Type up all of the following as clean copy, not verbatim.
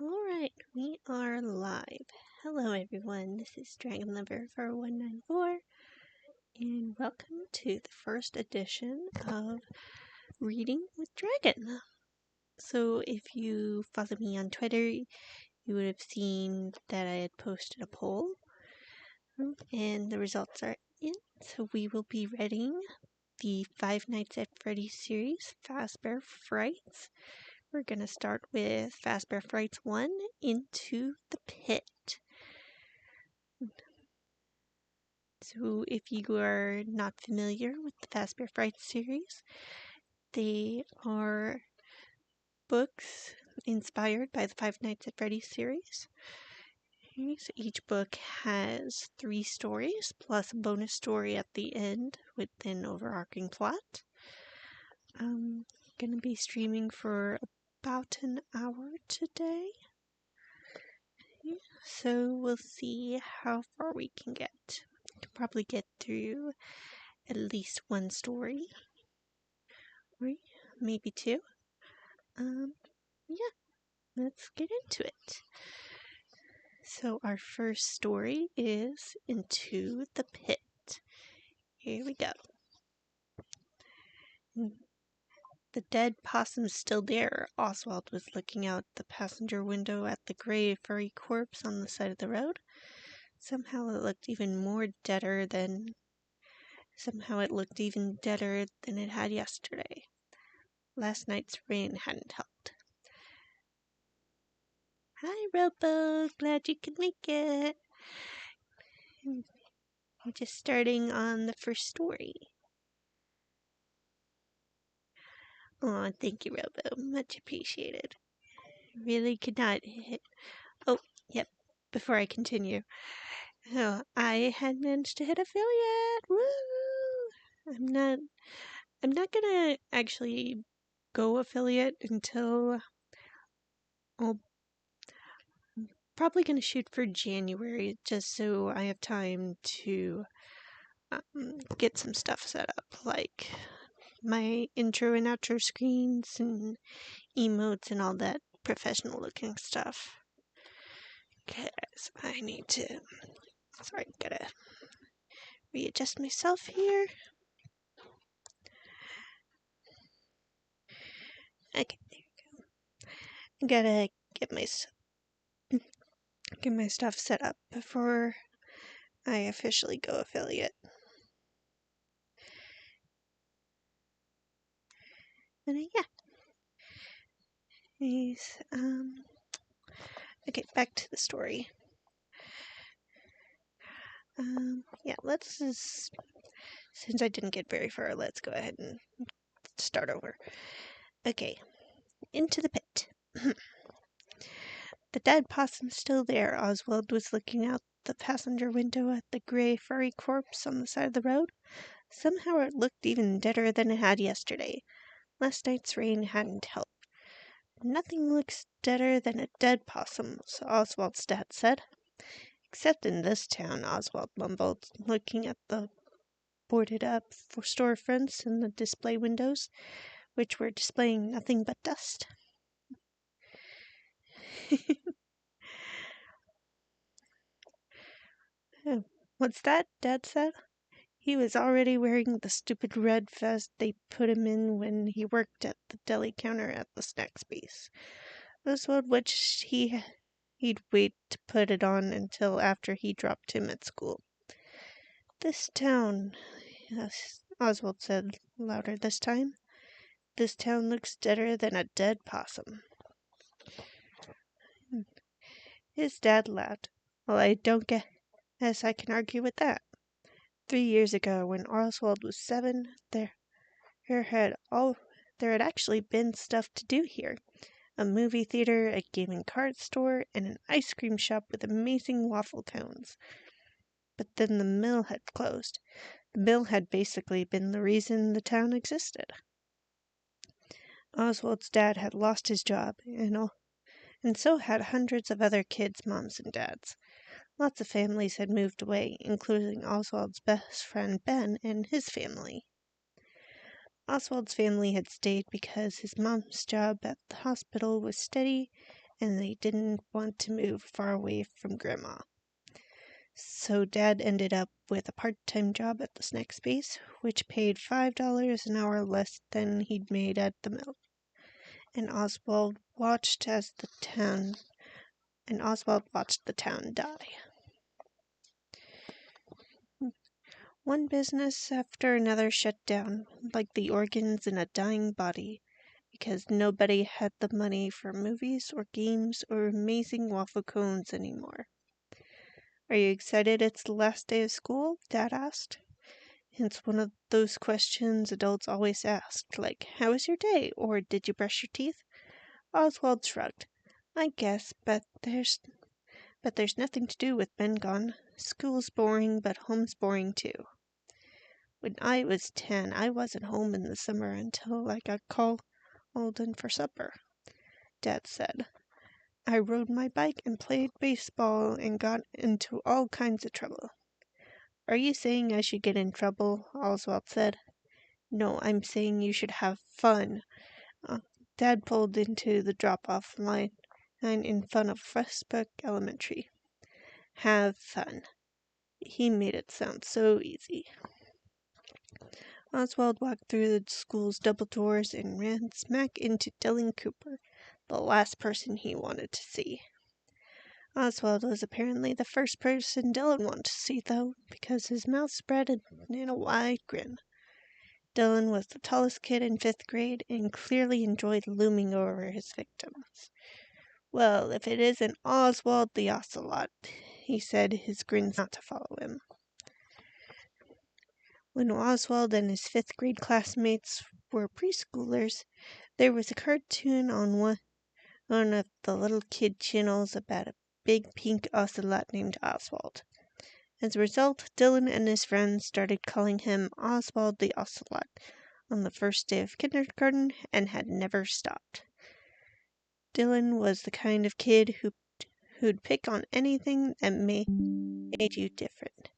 Alright, we are live. Hello everyone, this is Dragon Lover 4194, and welcome to the first edition of Reading with Dragon. So if you follow me on Twitter, you would have seen that I had posted a poll, and the results are in. So we will be reading the Five Nights at Freddy's series, Fazbear Frights. We're going to start with Fazbear Frights 1, Into the Pit. So if you are not familiar with the Fazbear Frights series, they are books inspired by the Five Nights at Freddy's series. So each book has 3 stories, plus a bonus story at the end with an overarching plot. I'm going to be streaming for about an hour today. So we'll see how far we can get. We can probably get through at least one story, or maybe 2. Yeah, let's get into it. So our first story is Into the Pit. Here we go. The dead possum's still there. Oswald was looking out the passenger window at the gray, furry corpse on the side of the road. Somehow it looked even deader than it had yesterday. Last night's rain hadn't helped. Hi, Robo. Glad you could make it. I'm just starting on the first story. Aw, thank you, Robo. Much appreciated. Really could not hit... Oh, yep. Before I continue. Oh, I had managed to hit affiliate. Woo! I'm not gonna actually go affiliate until... I'm probably gonna shoot for January, just so I have time to get some stuff set up, like my intro and outro screens and emotes and all that professional looking stuff. Okay, so I need to, gotta readjust myself here. Okay, there we go. I gotta get my stuff set up before I officially go affiliate. And yeah. Okay, back to the story. Yeah, since I didn't get very far, let's go ahead and start over. Okay, Into the Pit. The dead possum's still there. Oswald was looking out the passenger window at the gray, furry corpse on the side of the road. Somehow it looked even deader than it had yesterday. Last night's rain hadn't helped. Nothing looks deader than a dead possum, Oswald's dad said. Except in this town, Oswald mumbled, looking at the boarded-up storefronts and the display windows, which were displaying nothing but dust. What's that? Dad said. He was already wearing the stupid red vest they put him in when he worked at the deli counter at the snack space. Oswald wished he'd wait to put it on until after he dropped him at school. This town, yes, Oswald said louder this time. This town looks deader than a dead possum. His dad laughed. Well, I don't guess I can argue with that. 3 years ago, when Oswald was 7, there had actually been stuff to do here. A movie theater, a gaming card store, and an ice cream shop with amazing waffle cones. But then the mill had closed. The mill had basically been the reason the town existed. Oswald's dad had lost his job, and so had hundreds of other kids' moms and dads. Lots of families had moved away, including Oswald's best friend Ben and his family. Oswald's family had stayed because his mom's job at the hospital was steady and they didn't want to move far away from Grandma. So Dad ended up with a part-time job at the snack space, which paid $5 an hour less than he'd made at the mill. And Oswald watched the town die. One business after another shut down, like the organs in a dying body, because nobody had the money for movies or games or amazing waffle cones anymore. "Are you excited it's the last day of school?" Dad asked. It's one of those questions adults always ask, like, "How was your day?" or "Did you brush your teeth?" Oswald shrugged. "I guess, but there's nothing to do with Ben gone. School's boring, but home's boring too. When I was 10, I wasn't home in the summer until I got called in for supper," Dad said. "I rode my bike and played baseball and got into all kinds of trouble." "Are you saying I should get in trouble?" Oswald said. "No, I'm saying you should have fun." Dad pulled into the drop-off line in front of Westbrook Elementary. Have fun. He made it sound so easy. Oswald walked through the school's double doors and ran smack into Dylan Cooper, the last person he wanted to see. Oswald was apparently the first person Dylan wanted to see, though, because his mouth spread in a wide grin. Dylan was the tallest kid in 5th grade and clearly enjoyed looming over his victims. "Well, if it isn't Oswald the Ocelot," he said, his grin not to follow him. When Oswald and his 5th grade classmates were preschoolers, there was a cartoon on one of the little kid channels about a big pink ocelot named Oswald. As a result, Dylan and his friends started calling him Oswald the Ocelot on the first day of kindergarten and had never stopped. Dylan was the kind of kid who'd pick on anything that made you different.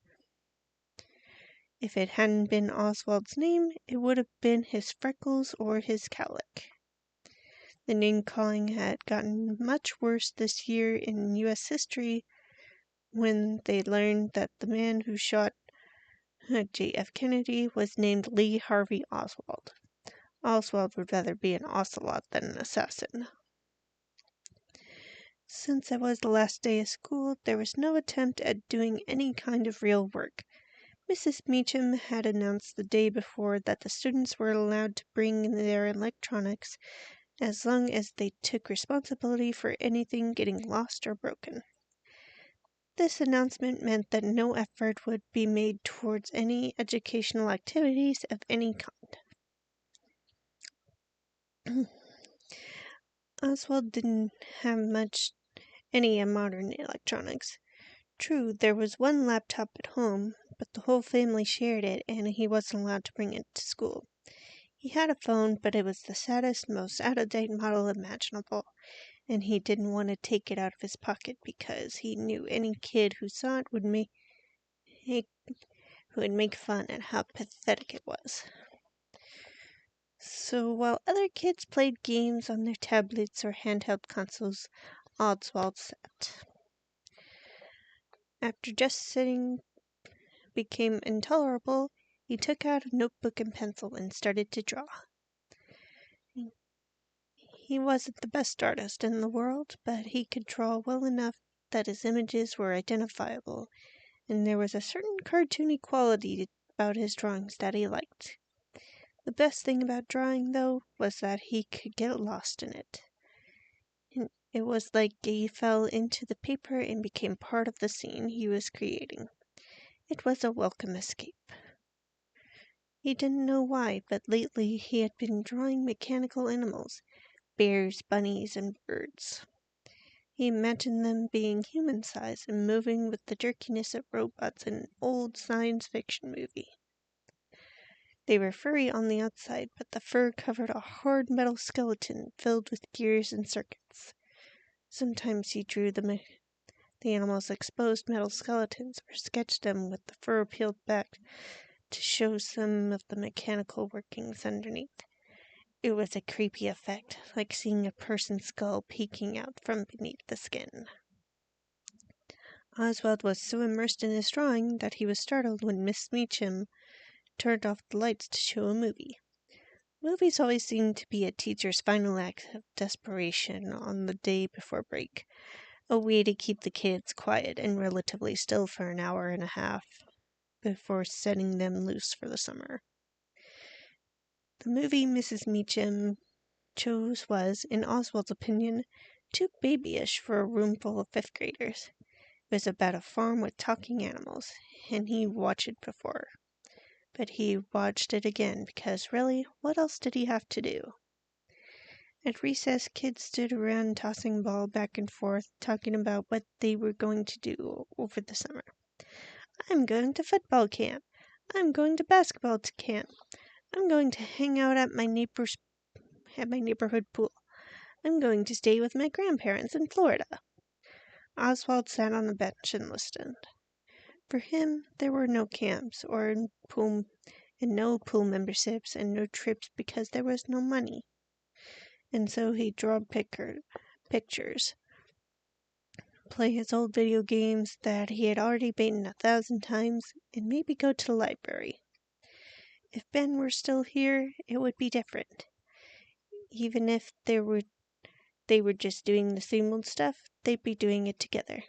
If it hadn't been Oswald's name, it would have been his freckles or his cowlick. The name-calling had gotten much worse this year in U.S. history when they learned that the man who shot J.F. Kennedy was named Lee Harvey Oswald. Oswald would rather be an ocelot than an assassin. Since it was the last day of school, there was no attempt at doing any kind of real work. Mrs. Meacham had announced the day before that the students were allowed to bring their electronics as long as they took responsibility for anything getting lost or broken. This announcement meant that no effort would be made towards any educational activities of any kind. Oswald didn't have any modern electronics. True, there was one laptop at home, but the whole family shared it, and he wasn't allowed to bring it to school. He had a phone, but it was the saddest, most out-of-date model imaginable, and he didn't want to take it out of his pocket because he knew any kid who saw it would make fun at how pathetic it was. So while other kids played games on their tablets or handheld consoles, Oswald sat. After just sitting became intolerable, he took out a notebook and pencil and started to draw. He wasn't the best artist in the world, but he could draw well enough that his images were identifiable, and there was a certain cartoony quality about his drawings that he liked. The best thing about drawing, though, was that he could get lost in it. And it was like he fell into the paper and became part of the scene he was creating. It was a welcome escape. He didn't know why, but lately he had been drawing mechanical animals, bears, bunnies, and birds. He imagined them being human-sized and moving with the jerkiness of robots in an old science fiction movie. They were furry on the outside, but the fur covered a hard metal skeleton filled with gears and circuits. Sometimes he drew the animals' exposed metal skeletons or sketched them with the fur peeled back to show some of the mechanical workings underneath. It was a creepy effect, like seeing a person's skull peeking out from beneath the skin. Oswald was so immersed in his drawing that he was startled when Miss Meacham turned off the lights to show a movie. Movies always seemed to be a teacher's final act of desperation on the day before break, a way to keep the kids quiet and relatively still for an hour and a half before setting them loose for the summer. The movie Mrs. Meacham chose was, in Oswald's opinion, too babyish for a room full of fifth graders. It was about a farm with talking animals, and he watched it before. But he watched it again because, really, what else did he have to do? At recess, kids stood around tossing ball back and forth, talking about what they were going to do over the summer. I'm going to football camp. I'm going to basketball camp. I'm going to hang out at my neighborhood pool. I'm going to stay with my grandparents in Florida. Oswald sat on the bench and listened. For him, there were no camps and no pool memberships and no trips because there was no money. And so he'd draw pictures, play his old video games that he had already beaten 1,000 times, and maybe go to the library. If Ben were still here, it would be different. Even if they were just doing the same old stuff, they'd be doing it together.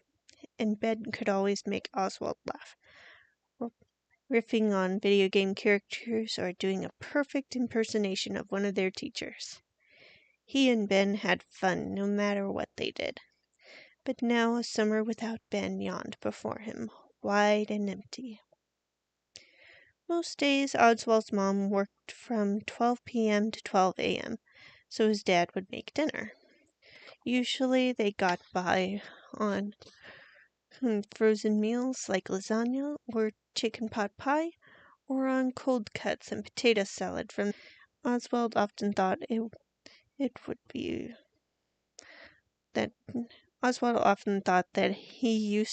And Ben could always make Oswald laugh, riffing on video game characters or doing a perfect impersonation of one of their teachers. He and Ben had fun no matter what they did. But now a summer without Ben yawned before him, wide and empty. Most days, Oswald's mom worked from 12 p.m. to 12 a.m., so his dad would make dinner. Usually they got by on frozen meals like lasagna or chicken pot pie, or on cold cuts and potato salad from Oswald often thought that he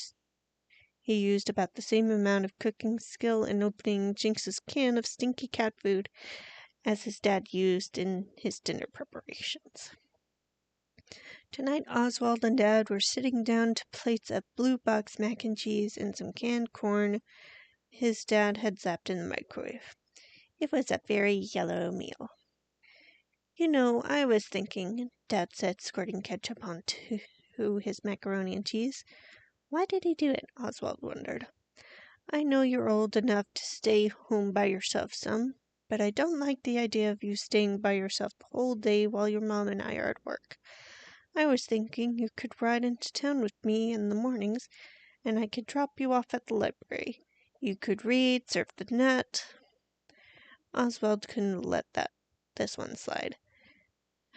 used about the same amount of cooking skill in opening Jinx's can of stinky cat food as his dad used in his dinner preparations. Tonight, Oswald and Dad were sitting down to plates of blue box mac and cheese and some canned corn his dad had zapped in the microwave. It was a very yellow meal. You know, I was thinking, Dad said, squirting ketchup onto his macaroni and cheese. Why did he do it? Oswald wondered. I know you're old enough to stay home by yourself some, but I don't like the idea of you staying by yourself the whole day while your mom and I are at work. I was thinking you could ride into town with me in the mornings, and I could drop you off at the library. You could read, surf the net. Oswald couldn't let this one slide.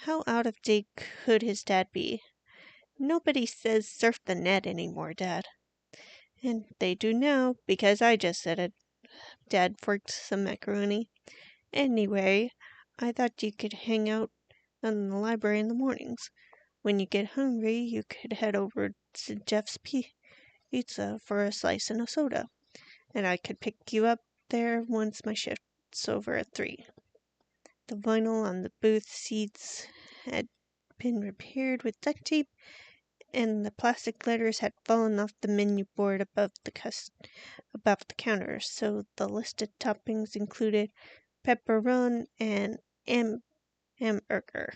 How out of date could his dad be? Nobody says surf the net anymore, Dad. And they do now, because I just said it. Dad forked some macaroni. Anyway, I thought you could hang out in the library in the mornings. When you get hungry, you could head over to Jeff's Pizza for a slice and a soda, and I could pick you up there once my shift's over at 3. The vinyl on the booth seats had been repaired with duct tape, and the plastic letters had fallen off the menu board above the counter, so the listed toppings included pepperoni and hamburger.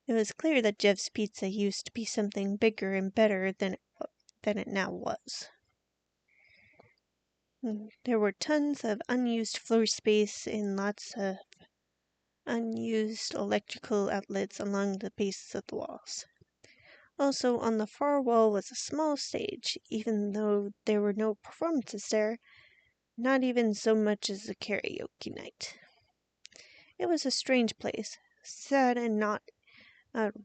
It was clear that Jeff's Pizza used to be something bigger and better than it now was. There were tons of unused floor space and lots of unused electrical outlets along the bases of the walls. Also, on the far wall was a small stage, even though there were no performances there, not even so much as a karaoke night. It was a strange place, sad and not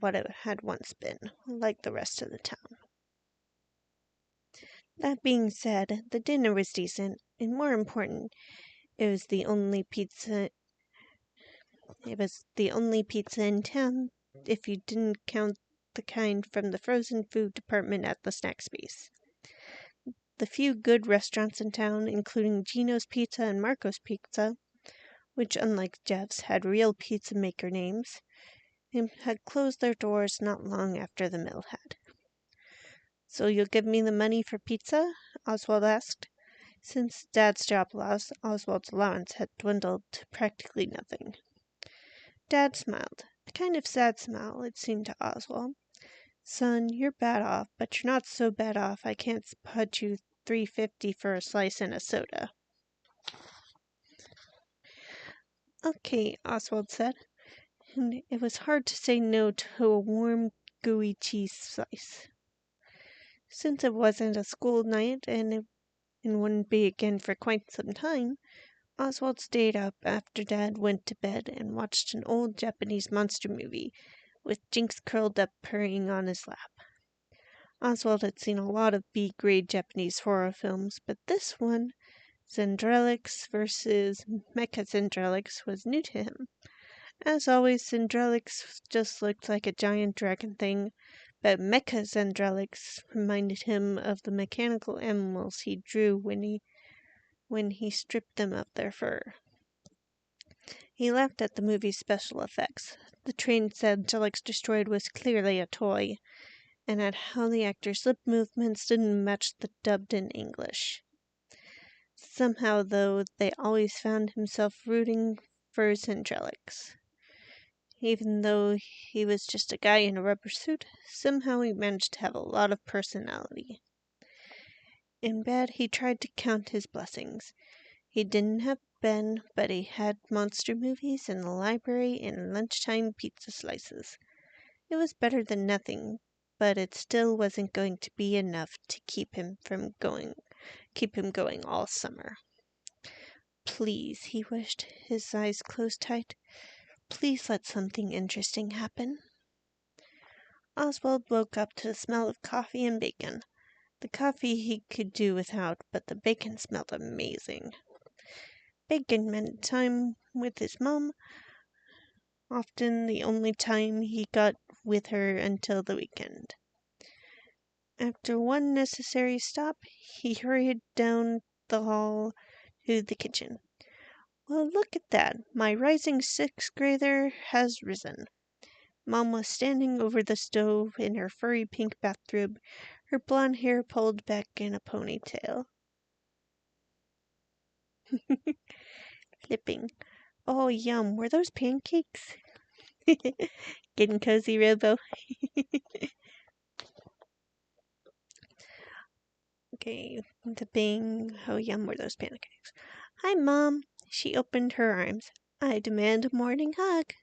what it had once been, like the rest of the town. That being said, the dinner was decent, and more important, it was the only pizza in town, if you didn't count the kind from the frozen food department at the snack space. The few good restaurants in town, including Gino's Pizza and Marco's Pizza, which, unlike Jeff's, had real pizza maker names, and had closed their doors not long after the mill had. "So you'll give me the money for pizza?" Oswald asked. Since Dad's job loss, Oswald's allowance had dwindled to practically nothing. Dad smiled, a kind of sad smile, it seemed to Oswald. "Son, you're bad off, but you're not so bad off I can't put you $3.50 for a slice and a soda." "Okay," Oswald said, and it was hard to say no to a warm, gooey cheese slice. Since it wasn't a school night, and it wouldn't be again for quite some time, Oswald stayed up after Dad went to bed and watched an old Japanese monster movie with Jinx curled up purring on his lap. Oswald had seen a lot of B-grade Japanese horror films, but this one, Zendrelix versus Mecha Zendrelix, was new to him. As always, Zendrelix just looked like a giant dragon thing, but Mecha Zendrelix reminded him of the mechanical animals he drew when he stripped them of their fur. He laughed at the movie's special effects. The train Zendrelix destroyed was clearly a toy, and at how the actors' lip movements didn't match the dubbed in English. Somehow, though, they always found himself rooting for Zendrelix. Even though he was just a guy in a rubber suit, somehow he managed to have a lot of personality. In bed, he tried to count his blessings. He didn't have Ben, but he had monster movies in the library and lunchtime pizza slices. It was better than nothing, but it still wasn't going to be enough to keep him going all summer. Please, he wished, his eyes closed tight. Please let something interesting happen. Oswald woke up to the smell of coffee and bacon. The coffee he could do without, but the bacon smelled amazing. Bacon meant time with his mom, often the only time he got with her until the weekend. After one necessary stop, he hurried down the hall to the kitchen. "Well, look at that. My rising sixth grader has risen." Mom was standing over the stove in her furry pink bathrobe, her blonde hair pulled back in a ponytail. Flipping. "Oh, yum. Were those pancakes?" Getting cozy, Robo. Okay, the bing. "Oh, yum, were those pancakes?" "Hi, Mom." She opened her arms. "I demand a morning hug."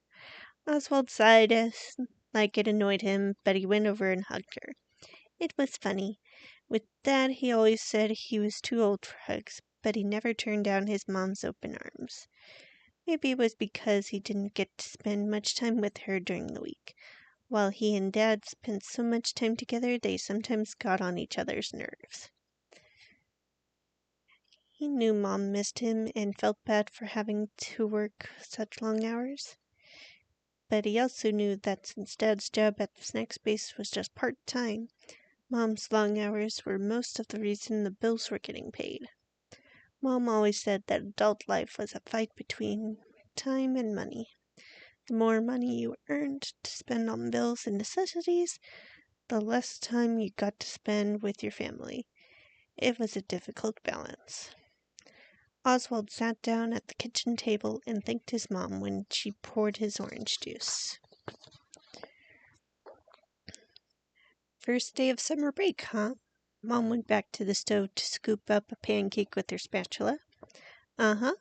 Oswald sighed as like it annoyed him, but he went over and hugged her. It was funny. With Dad, he always said he was too old for hugs, but he never turned down his mom's open arms. Maybe it was because he didn't get to spend much time with her during the week. While he and Dad spent so much time together, they sometimes got on each other's nerves. He knew Mom missed him and felt bad for having to work such long hours. But he also knew that since Dad's job at the snack space was just part-time, Mom's long hours were most of the reason the bills were getting paid. Mom always said that adult life was a fight between time and money. The more money you earned to spend on bills and necessities, the less time you got to spend with your family. It was a difficult balance. Oswald sat down at the kitchen table and thanked his mom when she poured his orange juice. "First day of summer break, huh?" Mom went back to the stove to scoop up a pancake with her spatula. "Uh-huh."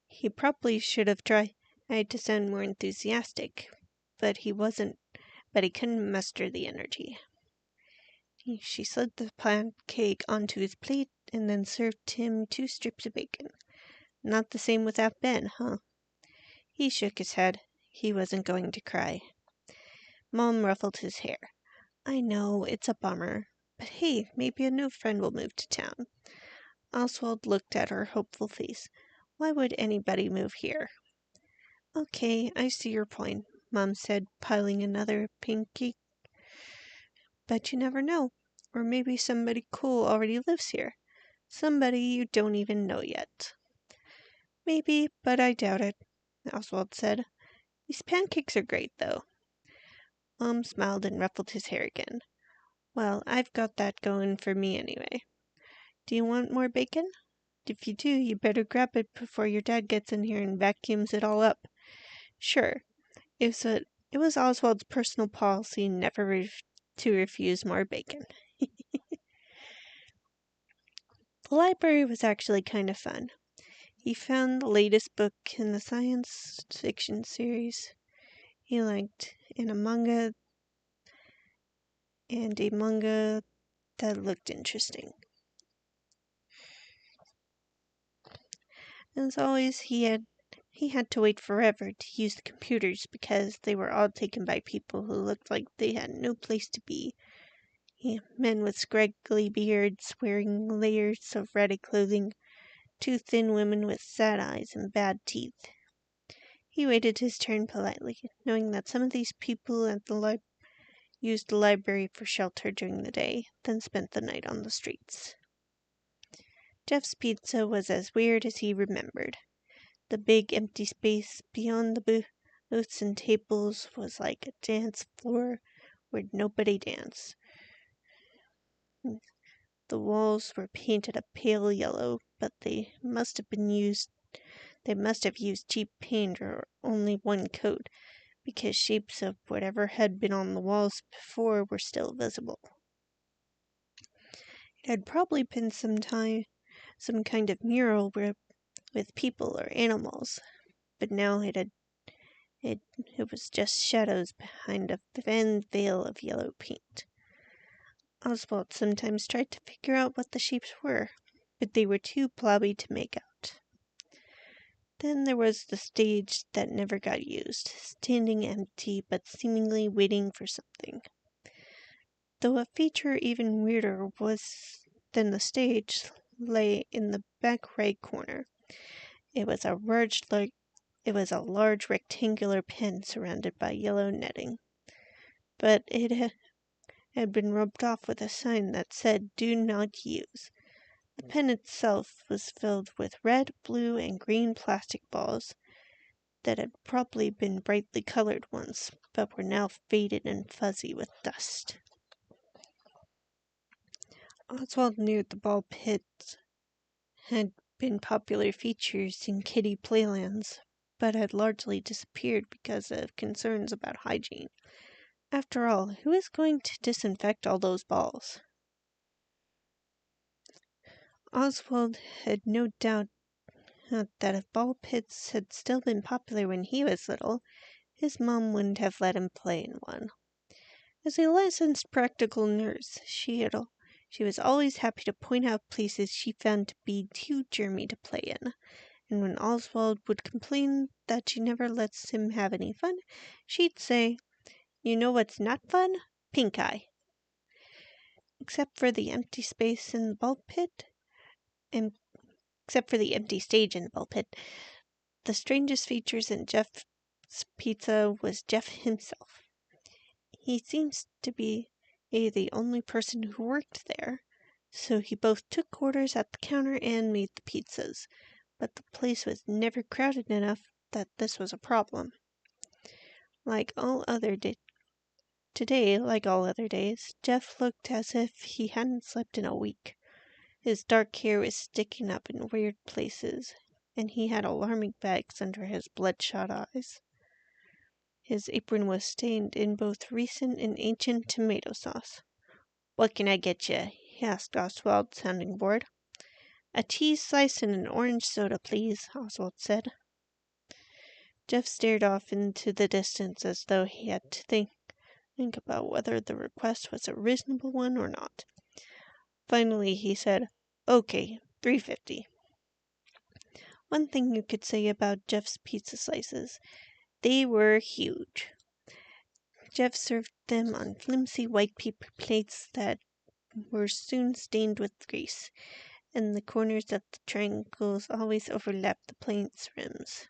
He probably should have tried to sound more enthusiastic, but he couldn't muster the energy. She slid the pancake onto his plate and then served him 2 strips of bacon. "Not the same without Ben, huh?" He shook his head. He wasn't going to cry. Mom ruffled his hair. "I know, it's a bummer. But hey, maybe a new friend will move to town." Oswald looked at her hopeful face. "Why would anybody move here?" "Okay, I see your point," Mom said, piling another pancake. "But you never know. Or maybe somebody cool already lives here. Somebody you don't even know yet." Maybe, but I doubt it, Oswald said. These pancakes are great, though. Mom smiled and ruffled his hair again. Well, I've got that going for me anyway. Do you want more bacon? If you do, you better grab it before your dad gets in here and vacuums it all up. Sure. It was Oswald's personal policy never to refuse more bacon. The library was actually kind of fun. He found the latest book in the science fiction series he liked, and a manga that looked interesting. As always, he had to wait forever to use the computers because they were all taken by people who looked like they had no place to be. Men with scraggly beards wearing layers of ratty clothing, two thin women with sad eyes and bad teeth. He waited his turn politely, knowing that some of these people at the used the library for shelter during the day, then spent the night on the streets. Jeff's pizza was as weird as he remembered. The big empty space beyond the booths and tables was like a dance floor where nobody danced. The walls were painted a pale yellow, but they must have used cheap paint or only one coat, because shapes of whatever had been on the walls before were still visible. It had probably been some kind of mural with people or animals, but now it was just shadows behind a thin veil of yellow paint. Oswald sometimes tried to figure out what the shapes were, but they were too blobby to make out. Then there was the stage that never got used, standing empty but seemingly waiting for something. Though a feature even weirder than the stage lay in the back right corner. It was a large rectangular pen surrounded by yellow netting, but it had been rubbed off with a sign that said, "Do not use." The pen itself was filled with red, blue, and green plastic balls that had probably been brightly colored once, but were now faded and fuzzy with dust. Oswald knew the ball pits had been popular features in kiddie playlands, but had largely disappeared because of concerns about hygiene. After all, who is going to disinfect all those balls? Oswald had no doubt that if ball pits had still been popular when he was little, his mom wouldn't have let him play in one. As a licensed practical nurse, she was always happy to point out places she found to be too germy to play in, and when Oswald would complain that she never lets him have any fun, she'd say, "You know what's not fun? Pink eye." Except for the empty space in the ball pit, and except for the empty stage in the ball pit, the strangest features in Jeff's pizza was Jeff himself. He seems to be the only person who worked there, so he both took orders at the counter and made the pizzas, but the place was never crowded enough that this was a problem. Like all other days, Jeff looked as if he hadn't slept in a week. His dark hair was sticking up in weird places, and he had alarming bags under his bloodshot eyes. His apron was stained in both recent and ancient tomato sauce. "What can I get you?" he asked Oswald, sounding bored. "A cheese slice and an orange soda, please," Oswald said. Jeff stared off into the distance as though he had to think about whether the request was a reasonable one or not. Finally, he said, "Okay, $3.50. One thing you could say about Jeff's pizza slices: they were huge. Jeff served them on flimsy white paper plates that were soon stained with grease, and the corners of the triangles always overlapped the plate's rims.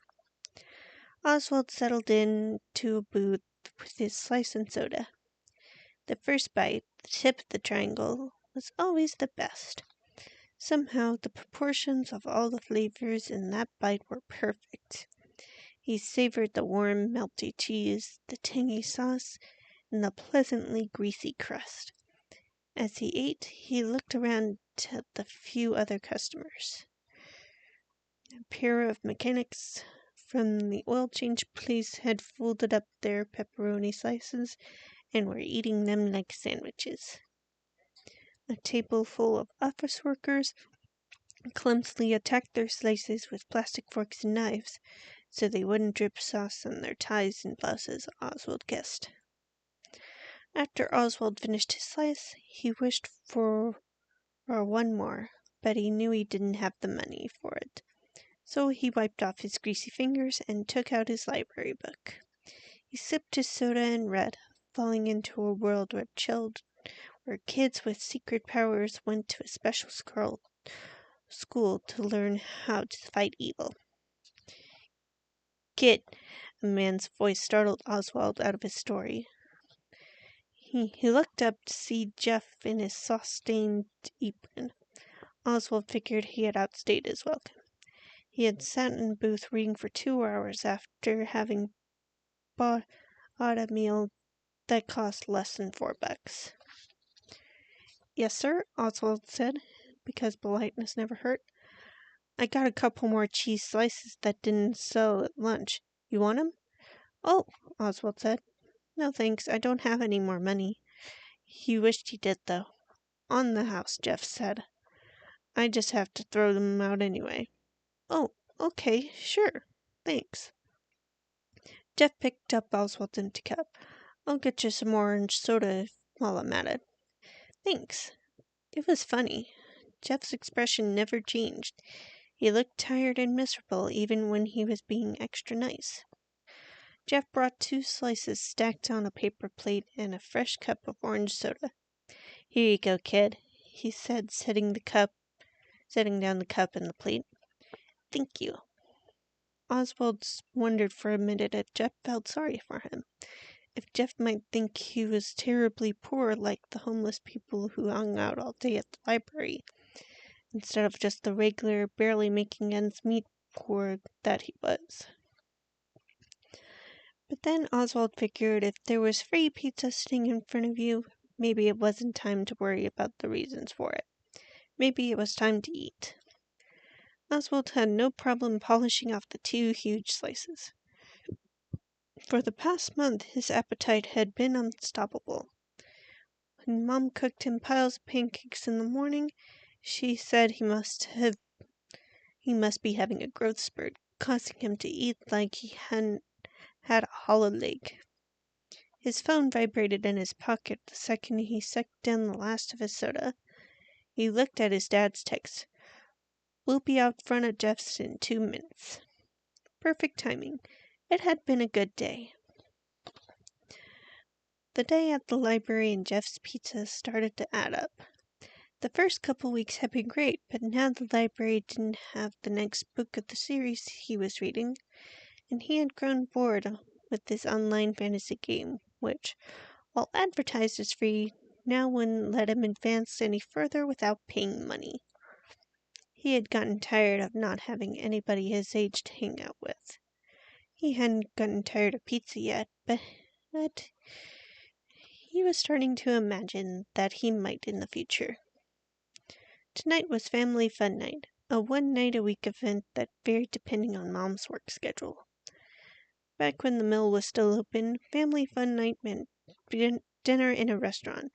Oswald settled into a booth with his slice and soda. The first bite, the tip of the triangle, was always the best. Somehow, the proportions of all the flavors in that bite were perfect. He savored the warm, melty cheese, the tangy sauce, and the pleasantly greasy crust. As he ate, he looked around at the few other customers. A pair of mechanics from the oil change place had folded up their pepperoni slices and were eating them like sandwiches. A table full of office workers clumsily attacked their slices with plastic forks and knives so they wouldn't drip sauce on their ties and blouses, Oswald guessed. After Oswald finished his slice, he wished for one more, but he knew he didn't have the money for it. So he wiped off his greasy fingers and took out his library book. He sipped his soda and read, falling into a world where kids with secret powers went to a special school to learn how to fight evil. "Kid," a man's voice startled Oswald out of his story. He looked up to see Jeff in his sauce-stained apron. Oswald figured he had outstayed his welcome. He had sat in a booth reading for 2 hours after having bought a meal that cost less than $4. "Yes, sir," Oswald said, because politeness never hurt. "I got a couple more cheese slices that didn't sell at lunch. You want 'em?" "Oh," Oswald said. "No, thanks. I don't have any more money." He wished he did, though. "On the house," Jeff said. "I just have to throw them out anyway." "Oh, okay, sure. Thanks." Jeff picked up Oswald's empty cup. "I'll get you some orange soda while I'm at it." "Thanks." It was funny. Jeff's expression never changed. He looked tired and miserable even when he was being extra nice. Jeff brought 2 slices stacked on a paper plate and a fresh cup of orange soda. "Here you go, kid," he said, setting down the cup and the plate. "Thank you." Oswald wondered for a minute if Jeff felt sorry for him. If Jeff might think he was terribly poor like the homeless people who hung out all day at the library, instead of just the regular, barely making ends meet poor that he was. But then Oswald figured if there was free pizza sitting in front of you, maybe it wasn't time to worry about the reasons for it. Maybe it was time to eat. Oswald had no problem polishing off the 2 huge slices. For the past month, his appetite had been unstoppable. When Mom cooked him piles of pancakes in the morning, she said he must be having a growth spurt, causing him to eat like he hadn't had a hollow leg. His phone vibrated in his pocket the second he sucked down the last of his soda. He looked at his dad's text. "We'll be out front of Jeff's in 2 minutes." Perfect timing. It had been a good day. The day at the library and Jeff's Pizza started to add up. The first couple weeks had been great, but now the library didn't have the next book of the series he was reading, and he had grown bored with this online fantasy game, which, while advertised as free, now wouldn't let him advance any further without paying money. He had gotten tired of not having anybody his age to hang out with. He hadn't gotten tired of pizza yet, but he was starting to imagine that he might in the future. Tonight was Family Fun Night, a 1-night-a-week event that varied depending on Mom's work schedule. Back when the mill was still open, Family Fun Night meant dinner in a restaurant,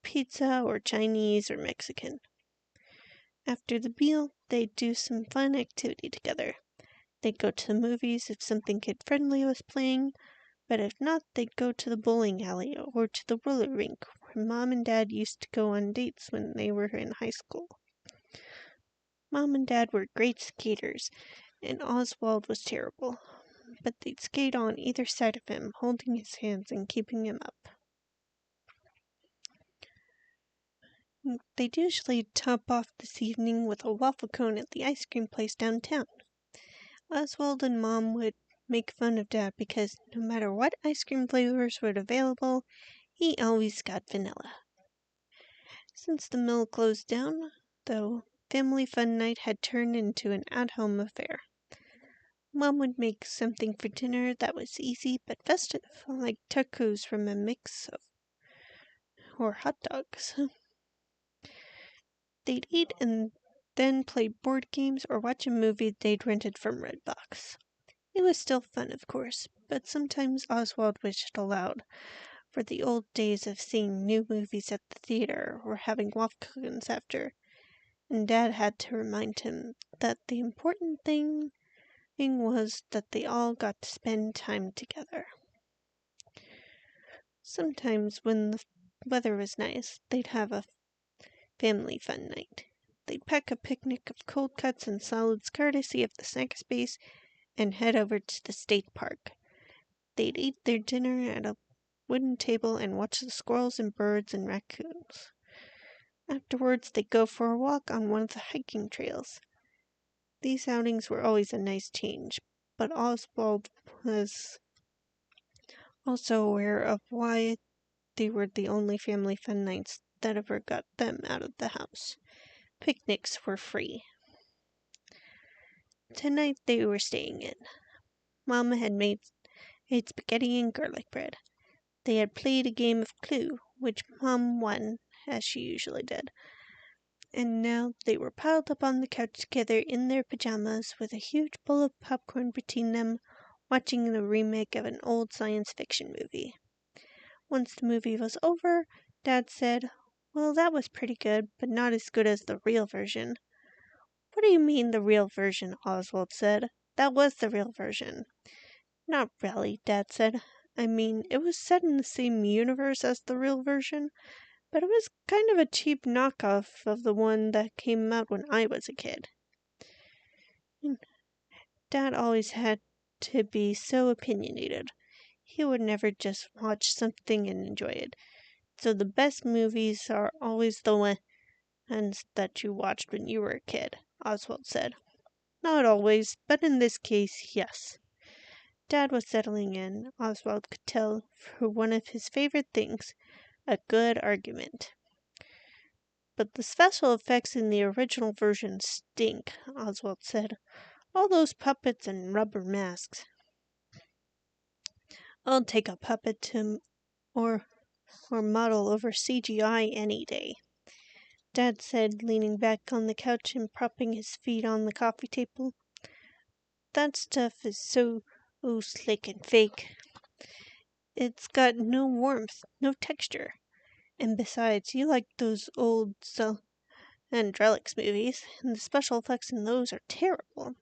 pizza or Chinese or Mexican. After the meal, they'd do some fun activity together. They'd go to the movies if something kid-friendly was playing, but if not, they'd go to the bowling alley or to the roller rink, where Mom and Dad used to go on dates when they were in high school. Mom and Dad were great skaters, and Oswald was terrible, but they'd skate on either side of him, holding his hands and keeping him up. They'd usually top off this evening with a waffle cone at the ice cream place downtown. Oswald and Mom would make fun of Dad because no matter what ice cream flavors were available, he always got vanilla. Since the mill closed down, though, family fun night had turned into an at-home affair. Mom would make something for dinner that was easy but festive, like tacos from a mix of or hot dogs. They'd eat and then play board games or watch a movie they'd rented from Redbox. It was still fun, of course, but sometimes Oswald wished aloud for the old days of seeing new movies at the theater or having walk-ins after, and Dad had to remind him that the important thing was that they all got to spend time together. Sometimes when the weather was nice, they'd have a family fun night. They'd pack a picnic of cold cuts and salads courtesy of the snack space and head over to the state park. They'd eat their dinner at a wooden table and watch the squirrels and birds and raccoons. Afterwards, they'd go for a walk on one of the hiking trails. These outings were always a nice change, but Oswald was also aware of why they were the only family fun nights that ever got them out of the house. Picnics were free. Tonight they were staying in. Mama had made spaghetti and garlic bread. They had played a game of Clue, which Mom won, as she usually did. And now they were piled up on the couch together in their pajamas with a huge bowl of popcorn between them, watching the remake of an old science fiction movie. Once the movie was over, Dad said, "Well, that was pretty good, but not as good as the real version." "What do you mean, the real version?" Oswald said. "That was the real version." "Not really," Dad said. "I mean, it was set in the same universe as the real version, but it was kind of a cheap knockoff of the one that came out when I was a kid." Dad always had to be so opinionated. He would never just watch something and enjoy it. "So the best movies are always the ones that you watched when you were a kid," Oswald said. "Not always, but in this case, yes." Dad was settling in, Oswald could tell, for one of his favorite things, a good argument. "But the special effects in the original version stink," Oswald said. "All those puppets and rubber masks." "I'll take a puppet or model over CGI any day," Dad said, leaning back on the couch and propping his feet on the coffee table. "That stuff is so slick and fake. It's got no warmth, no texture. And besides, you like those old Andrelix movies, and the special effects in those are terrible."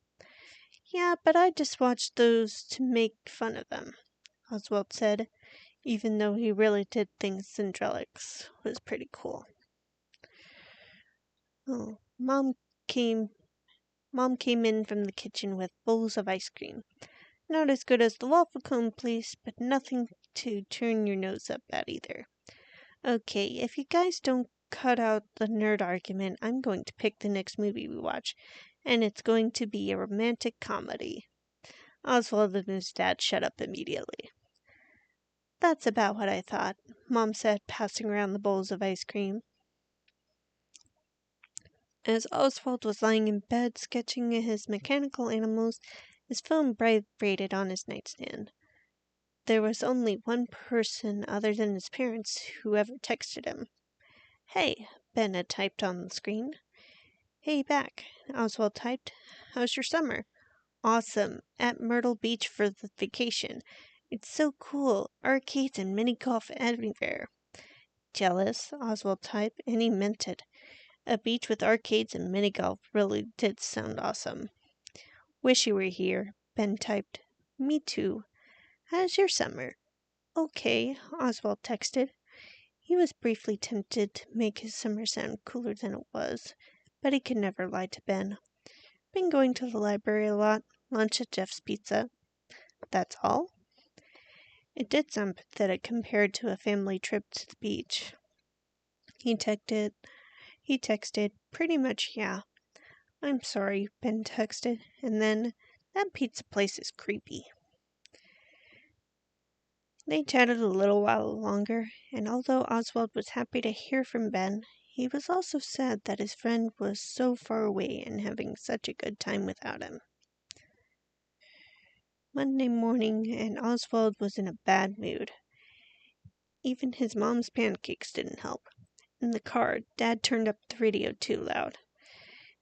"Yeah, but I just watched those to make fun of them," Oswald said, even though he really did think Andrelix was pretty cool. Oh, Mom came in from the kitchen with bowls of ice cream. Not as good as the waffle cone place, but nothing to turn your nose up at either. "Okay, if you guys don't cut out the nerd argument, I'm going to pick the next movie we watch, and it's going to be a romantic comedy." Oswald and his dad shut up immediately. "That's about what I thought," Mom said, passing around the bowls of ice cream. As Oswald was lying in bed sketching his mechanical animals, his phone vibrated on his nightstand. There was only one person other than his parents who ever texted him. "Hey," Ben had typed on the screen. "Hey back," Oswald typed. "How's your summer?" "Awesome. At Myrtle Beach for the vacation. It's so cool. Arcades and mini golf everywhere." "Jealous," Oswald typed, and he meant it. A beach with arcades and mini golf really did sound awesome. "Wish you were here," Ben typed. "Me too. How's your summer?" "Okay," Oswald texted. He was briefly tempted to make his summer sound cooler than it was, but he could never lie to Ben. "Been going to the library a lot. Lunch at Jeff's Pizza." "That's all?" It did sound pathetic compared to a family trip to the beach. He texted, "Pretty much, yeah." "I'm sorry," Ben texted, and then, "That pizza place is creepy." They chatted a little while longer, and although Oswald was happy to hear from Ben, he was also sad that his friend was so far away and having such a good time without him. Monday morning, and Oswald was in a bad mood. Even his mom's pancakes didn't help. In the car, Dad turned up the radio too loud.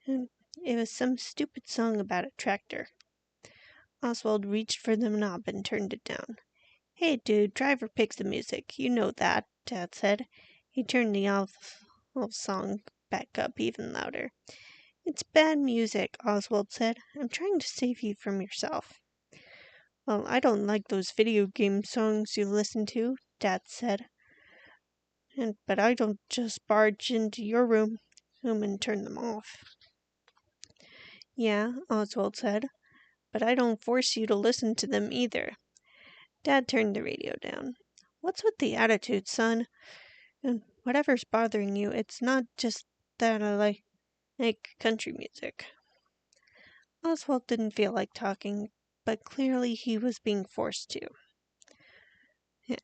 And it was some stupid song about a tractor. Oswald reached for the knob and turned it down. "Hey, dude, driver picks the music. You know that," Dad said. He turned the awful song back up even louder. "It's bad music," Oswald said. "I'm trying to save you from yourself." "Well, I don't like those video game songs you listen to," Dad said. But I don't just barge into your room and turn them off." "Yeah," Oswald said, "but I don't force you to listen to them either." Dad turned the radio down. "What's with the attitude, son? And whatever's bothering you, it's not just that I like country music." Oswald didn't feel like talking, but clearly he was being forced to.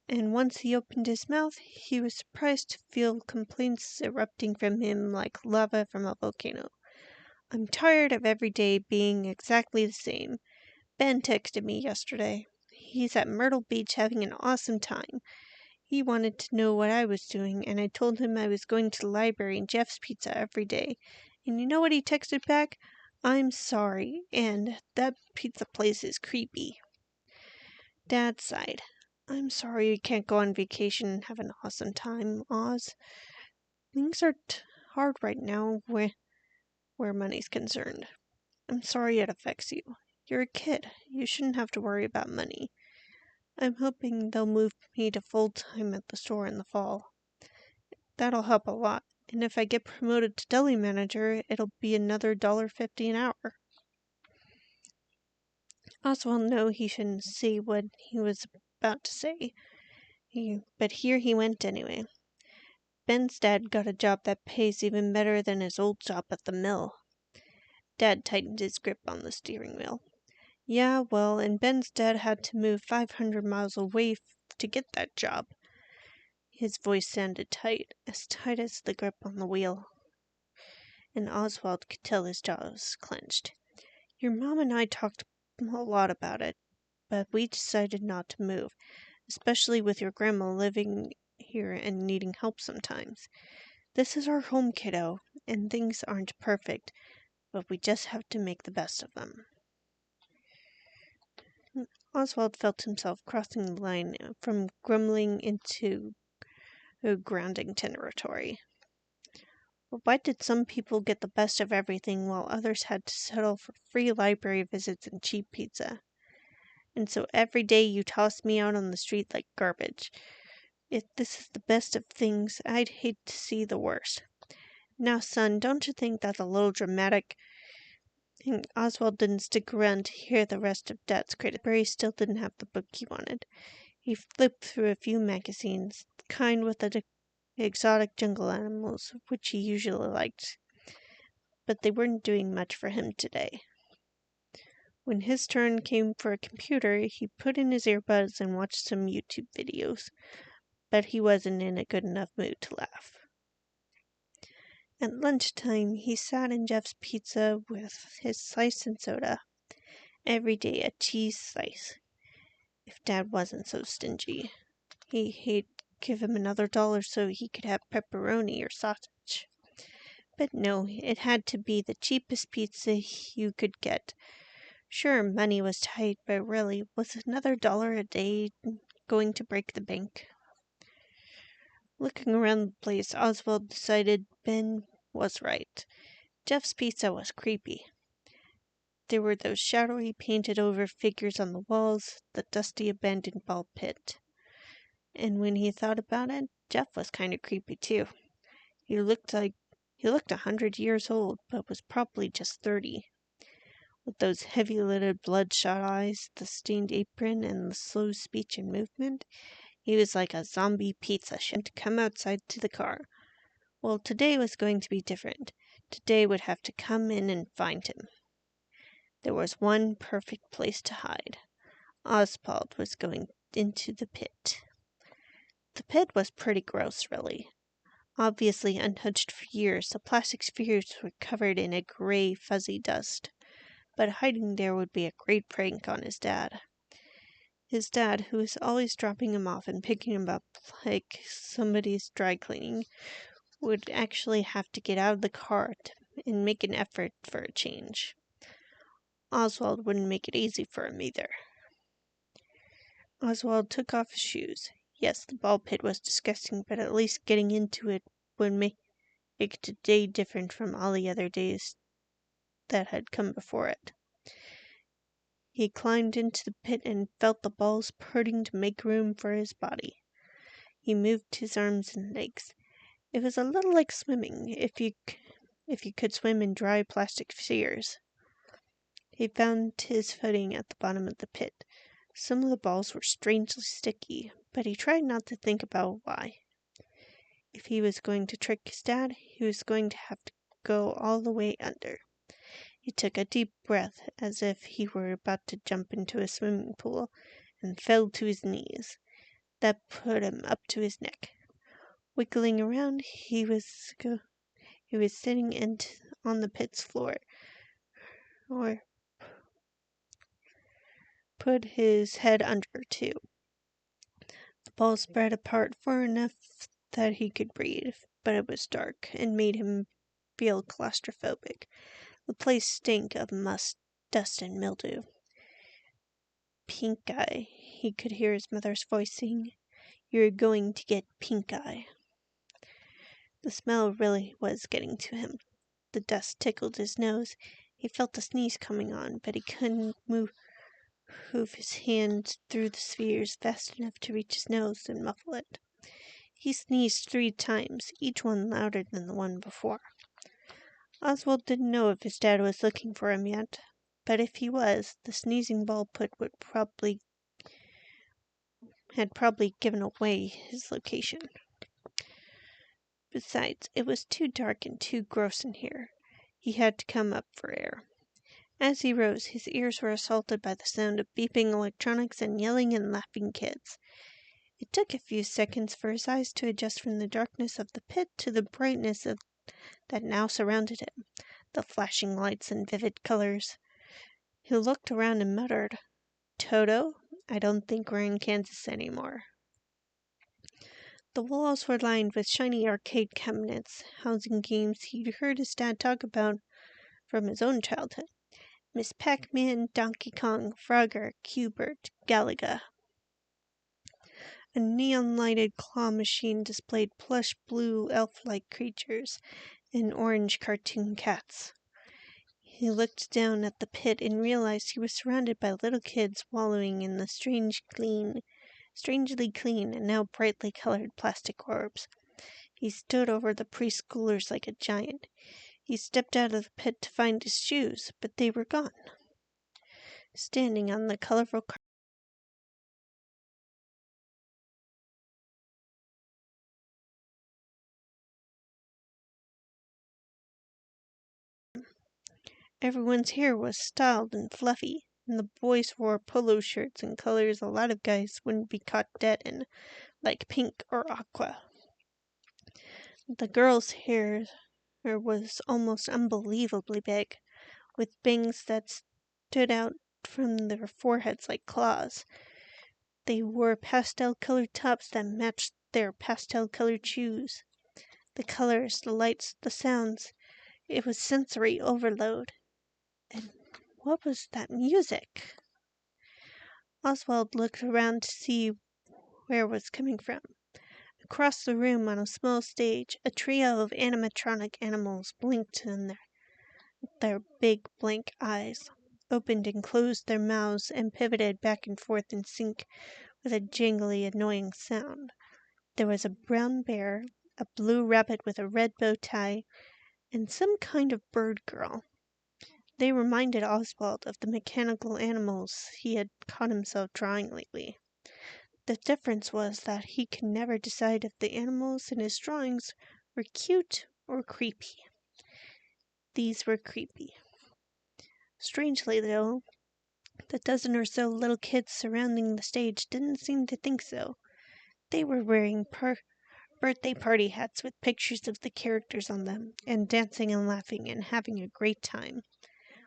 And once he opened his mouth, he was surprised to feel complaints erupting from him like lava from a volcano. "I'm tired of every day being exactly the same. Ben texted me yesterday. He's at Myrtle Beach having an awesome time. He wanted to know what I was doing, and I told him I was going to the library and Jeff's Pizza every day. And you know what he texted back? 'I'm sorry, and that pizza place is creepy.'" Dad sighed. "I'm sorry you can't go on vacation and have an awesome time, Oz. Things are hard right now where money's concerned. I'm sorry it affects you. You're a kid. You shouldn't have to worry about money. I'm hoping they'll move me to full-time at the store in the fall. That'll help a lot. And if I get promoted to deli manager, it'll be another $1.50 an hour." Oswald knew he shouldn't say what he was about to say, but here he went anyway. "Ben's dad got a job that pays even better than his old job at the mill." Dad tightened his grip on the steering wheel. "Yeah, well, and Ben's dad had to move 500 miles away to get that job." His voice sounded tight as the grip on the wheel, and Oswald could tell his jaw was clenched. "Your mom and I talked a lot about it, but we decided not to move, especially with your grandma living here and needing help sometimes. This is our home, kiddo, and things aren't perfect, but we just have to make the best of them." Oswald felt himself crossing the line from grumbling into grounding territory. But why did some people get the best of everything while others had to settle for free library visits and cheap pizza? "And so every day you toss me out on the street like garbage. If this is the best of things, I'd hate to see the worst. Now, son, don't you think that's a little dramatic?" And Oswald didn't stick around to hear the rest of Dad's criticism. The library still didn't have the book he wanted. He flipped through a few magazines, the kind with the exotic jungle animals, which he usually liked, but they weren't doing much for him today. When his turn came for a computer, he put in his earbuds and watched some YouTube videos, but he wasn't in a good enough mood to laugh. At lunchtime, he sat in Jeff's Pizza with his slice and soda. Every day a cheese slice. If Dad wasn't so stingy, he'd give him another $1 so he could have pepperoni or sausage. But no, it had to be the cheapest pizza you could get. Sure, money was tight, but really, was another $1 a day going to break the bank? Looking around the place, Oswald decided Ben was right. Jeff's Pizza was creepy. There were those shadowy, painted-over figures on the walls, the dusty, abandoned ball pit. And when he thought about it, Jeff was kind of creepy, too. He looked 100 years old, but was probably just 30. With those heavy-lidded, bloodshot eyes, the stained apron, and the slow speech and movement, he was like a zombie pizza chef. To come outside to the car. Well, today was going to be different. Today would have to come in and find him. There was one perfect place to hide. Oswald was going into the pit. The pit was pretty gross, really. Obviously untouched for years, the plastic spheres were covered in a gray, fuzzy dust. But hiding there would be a great prank on his dad. His dad, who was always dropping him off and picking him up like somebody's dry cleaning, would actually have to get out of the car and make an effort for a change. Oswald wouldn't make it easy for him either. Oswald took off his shoes. Yes, the ball pit was disgusting, but at least getting into it would make today different from all the other days that had come before it. He climbed into the pit and felt the balls purring to make room for his body. He moved his arms and legs. It was a little like swimming, if you could swim in dry plastic spheres. He found his footing at the bottom of the pit. Some of the balls were strangely sticky, but he tried not to think about why. If he was going to trick his dad, he was going to have to go all the way under. He took a deep breath, as if he were about to jump into a swimming pool, and fell to his knees. That put him up to his neck. Wiggling around, he was sitting on the pit's floor, or put his head under too. The balls spread apart far enough that he could breathe, but it was dark and made him feel claustrophobic. The place stank of must, dust, and mildew. Pink eye, he could hear his mother's voice saying. You're going to get pink eye. The smell really was getting to him. The dust tickled his nose. He felt a sneeze coming on, but he couldn't move his hand through the spheres fast enough to reach his nose and muffle it. He sneezed 3 times, each one louder than the one before. Oswald didn't know if his dad was looking for him yet, but if he was, the sneezing ball pit had probably given away his location. Besides, it was too dark and too gross in here. He had to come up for air. As he rose, his ears were assaulted by the sound of beeping electronics and yelling and laughing kids. It took a few seconds for his eyes to adjust from the darkness of the pit to the brightness that now surrounded him, the flashing lights and vivid colors. He looked around and muttered, Toto, I don't think we're in Kansas anymore. The walls were lined with shiny arcade cabinets, housing games he'd heard his dad talk about from his own childhood. Miss Pac-Man, Donkey Kong, Frogger, Q*bert, Galaga. A neon-lighted claw machine displayed plush blue elf-like creatures and orange cartoon cats. He looked down at the pit and realized he was surrounded by little kids wallowing in the strangely clean and now brightly colored plastic orbs. He stood over the preschoolers like a giant. He stepped out of the pit to find his shoes, but they were gone. Standing on the colorful everyone's hair was styled and fluffy, and the boys wore polo shirts in colors a lot of guys wouldn't be caught dead in, like pink or aqua. The girls' hair was almost unbelievably big, with bangs that stood out from their foreheads like claws. They wore pastel-colored tops that matched their pastel-colored shoes. The colors, the lights, the sounds, it was sensory overload. And what was that music? Oswald looked around to see where it was coming from. Across the room on a small stage, a trio of animatronic animals blinked in their big blank eyes, opened and closed their mouths, and pivoted back and forth in sync with a jingly, annoying sound. There was a brown bear, a blue rabbit with a red bow tie, and some kind of bird girl. They reminded Oswald of the mechanical animals he had caught himself drawing lately. The difference was that he could never decide if the animals in his drawings were cute or creepy. These were creepy. Strangely, though, the dozen or so little kids surrounding the stage didn't seem to think so. They were wearing birthday party hats with pictures of the characters on them, and dancing and laughing and having a great time.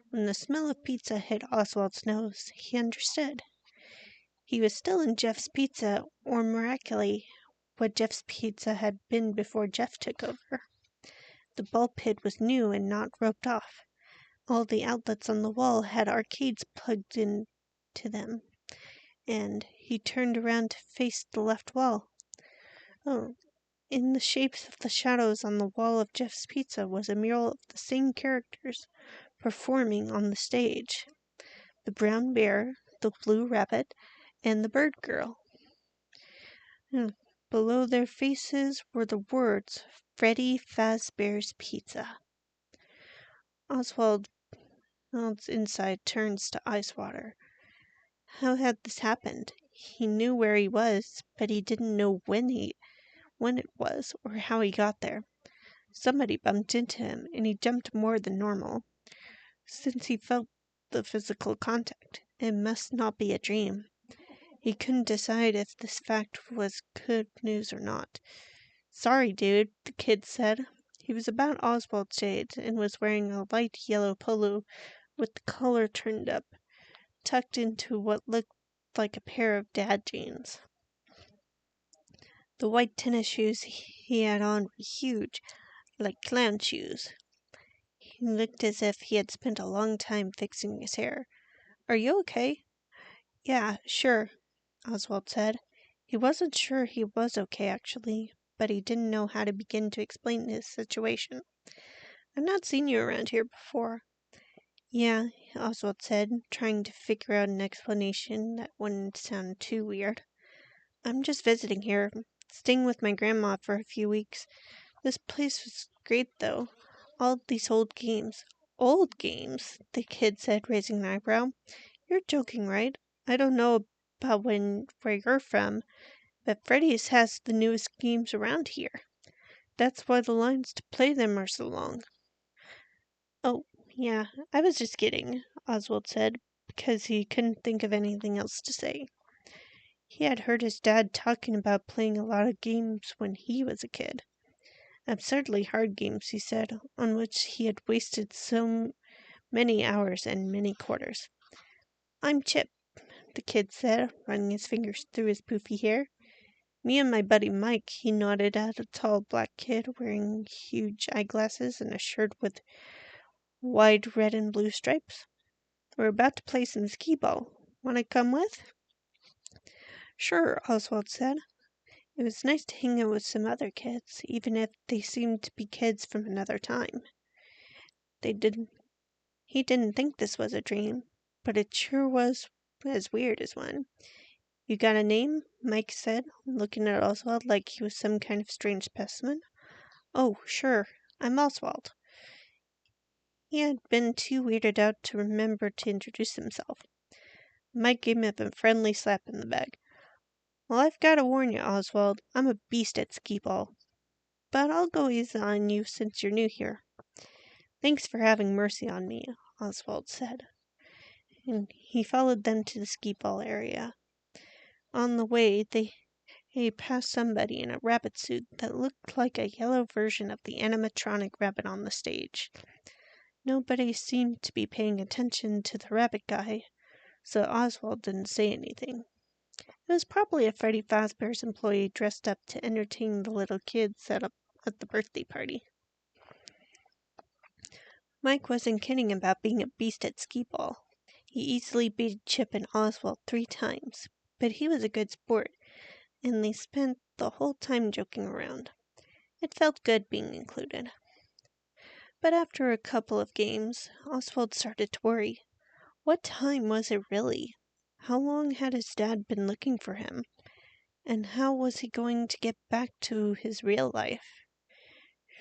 When the smell of pizza hit Oswald's nose, he understood. He was still in Jeff's Pizza, or miraculously, what Jeff's Pizza had been before Jeff took over. The ball pit was new and not roped off. All the outlets on the wall had arcades plugged into them, and he turned around to face the left wall. Oh, in the shapes of the shadows on the wall of Jeff's Pizza was a mural of the same characters performing on the stage. The brown bear, the blue rabbit, and the bird girl. Below their faces were the words, Freddy Fazbear's Pizza. Oswald's inside turns to ice water. How had this happened? He knew where he was, but he didn't know when it was, or how he got there. Somebody bumped into him, and he jumped more than normal. Since he felt the physical contact, it must not be a dream. He couldn't decide if this fact was good news or not. "Sorry, dude," the kid said. He was about Oswald's age and was wearing a light yellow polo with the collar turned up, tucked into what looked like a pair of dad jeans. The white tennis shoes he had on were huge, like clown shoes. He looked as if he had spent a long time fixing his hair. "Are you okay?" "Yeah, sure," Oswald said. He wasn't sure he was okay, actually, but he didn't know how to begin to explain his situation. "I've not seen you around here before." "Yeah," Oswald said, trying to figure out an explanation that wouldn't sound too weird. "I'm just visiting here, staying with my grandma for a few weeks. This place was great, though. All these old games." "Old games?" the kid said, raising an eyebrow. "You're joking, right? I don't know about where you're from, but Freddy's has the newest games around here. That's why the lines to play them are so long." "Oh, yeah, I was just kidding," Oswald said, because he couldn't think of anything else to say. He had heard his dad talking about playing a lot of games when he was a kid. Absurdly hard games, he said, on which he had wasted so many hours and many quarters. "I'm Chip," the kid said, running his fingers through his poofy hair. "Me and my buddy Mike," he nodded at a tall black kid wearing huge eyeglasses and a shirt with wide red and blue stripes. "We're about to play some skee-ball. Want to come with?" "Sure," Oswald said. It was nice to hang out with some other kids, even if they seemed to be kids from another time. He didn't think this was a dream, but it sure was as weird as one. "You got a name?" Mike said, looking at Oswald like he was some kind of strange specimen. "Oh, sure. I'm Oswald." He had been too weirded out to remember to introduce himself. Mike gave him a friendly slap in the back. "Well, I've got to warn you, Oswald, I'm a beast at skee-ball. But I'll go easy on you since you're new here." "Thanks for having mercy on me," Oswald said. And he followed them to the skee-ball area. On the way, they passed somebody in a rabbit suit that looked like a yellow version of the animatronic rabbit on the stage. Nobody seemed to be paying attention to the rabbit guy, so Oswald didn't say anything. It was probably a Freddy Fazbear's employee dressed up to entertain the little kids set up at the birthday party. Mike wasn't kidding about being a beast at skee-ball. He easily beat Chip and Oswald 3 times, but he was a good sport, and they spent the whole time joking around. It felt good being included. But after a couple of games, Oswald started to worry. What time was it really? How long had his dad been looking for him? And how was he going to get back to his real life?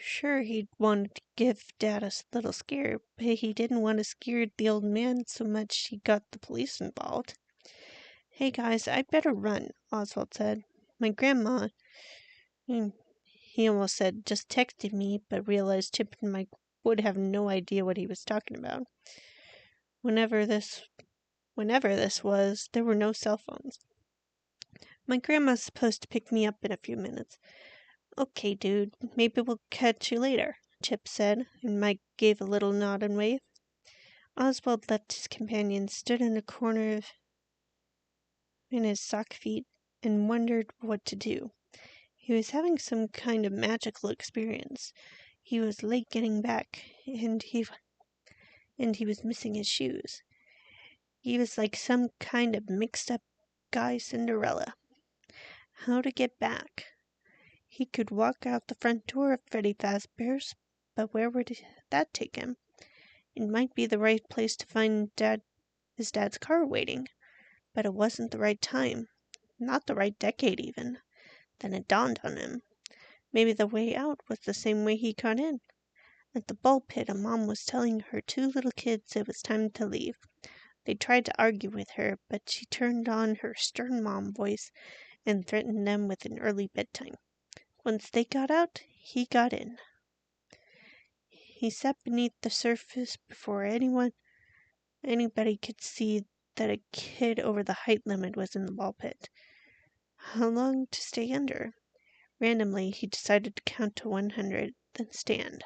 Sure, he'd wanted to give Dad a little scare, but he didn't want to scare the old man so much he got the police involved. "Hey guys, I'd better run," Oswald said. "My grandma," he almost said just texted me, but realized Chip and Mike would have no idea what he was talking about. Whenever this was, there were no cell phones. "My grandma's supposed to pick me up in a few minutes. Okay, dude, maybe we'll catch you later, Chip said, and Mike gave a little nod and wave. Oswald left his companion, stood in a corner in his sock feet, and wondered what to do. He was having some kind of magical experience. He was late getting back, and he was missing his shoes. He was like some kind of mixed-up guy Cinderella. How to get back? He could walk out the front door of Freddy Fazbear's, but where would that take him? It might be the right place to find his dad's car waiting, but it wasn't the right time. Not the right decade, even. Then it dawned on him. Maybe the way out was the same way he got in. At the ball pit, a mom was telling her two little kids it was time to leave. They tried to argue with her, but she turned on her stern mom voice and threatened them with an early bedtime. Once they got out, he got in. He sat beneath the surface before anybody could see that a kid over the height limit was in the ball pit. How long to stay under? Randomly, he decided to count to 100, then stand.